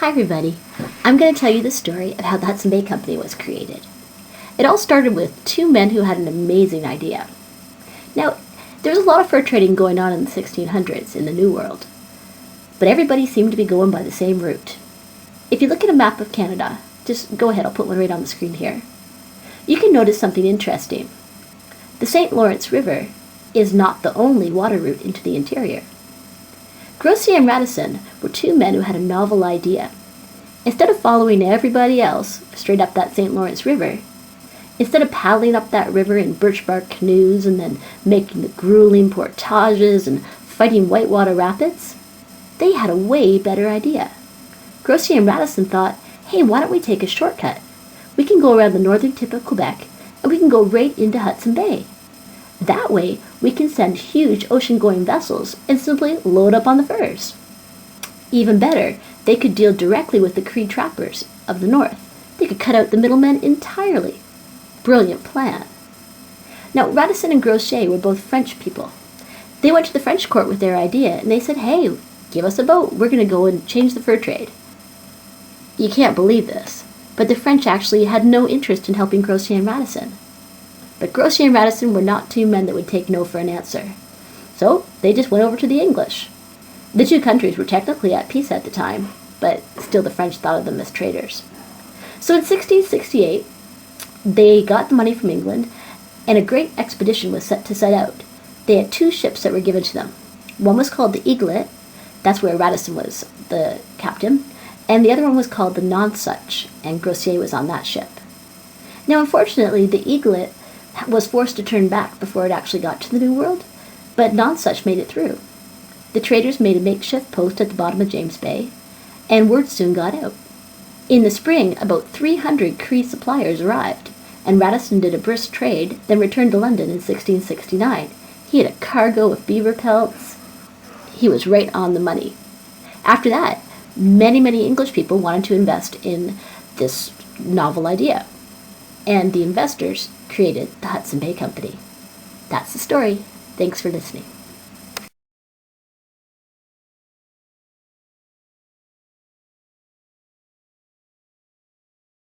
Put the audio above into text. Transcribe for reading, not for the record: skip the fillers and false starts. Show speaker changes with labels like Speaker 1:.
Speaker 1: Hi everybody, I'm going to tell you the story of how the Hudson Bay Company was created. It all started with two men who had an amazing idea. Now, there was a lot of fur trading going on in the 1600s in the New World, but everybody seemed to be going by the same route. If you look at a map of Canada, just go ahead, I'll put one right on the screen here, you can notice something interesting. The St. Lawrence River is not the only water route into the interior. Groseilliers and Radisson were two men who had a novel idea. Instead of following everybody else straight up that St. Lawrence River, instead of paddling up that river in birch bark canoes and then making the grueling portages and fighting whitewater rapids, they had a way better idea. Groseilliers and Radisson thought, hey, why don't we take a shortcut? We can go around the northern tip of Quebec and we can go right into Hudson Bay. That way, we can send huge ocean-going vessels and simply load up on the furs. Even better, they could deal directly with the Cree trappers of the north. They could cut out the middlemen entirely. Brilliant plan. Now, Radisson and Groseilliers were both French people. They went to the French court with their idea, and they said, hey, give us a boat. We're going to go and change the fur trade. You can't believe this, but the French actually had no interest in helping Groseilliers and Radisson. But Groseilliers and Radisson were not two men that would take no for an answer. So they just went over to the English. The two countries were technically at peace at the time, but still the French thought of them as traitors. So in 1668, they got the money from England, and a great expedition was set out. They had two ships that were given to them. One was called the Eaglet, that's where Radisson was the captain, and the other one was called the Nonsuch, and Groseilliers was on that ship. Now, unfortunately, the Eaglet was forced to turn back before it actually got to the New World, but Nonsuch made it through. The traders made a makeshift post at the bottom of James Bay, and word soon got out. In the spring, about 300 Cree suppliers arrived, and Radisson did a brisk trade, then returned to London in 1669. He had a cargo of beaver pelts. He was right on the money. After that, many English people wanted to invest in this novel idea, and the investors created the Hudson Bay Company. That's the story. Thanks for listening.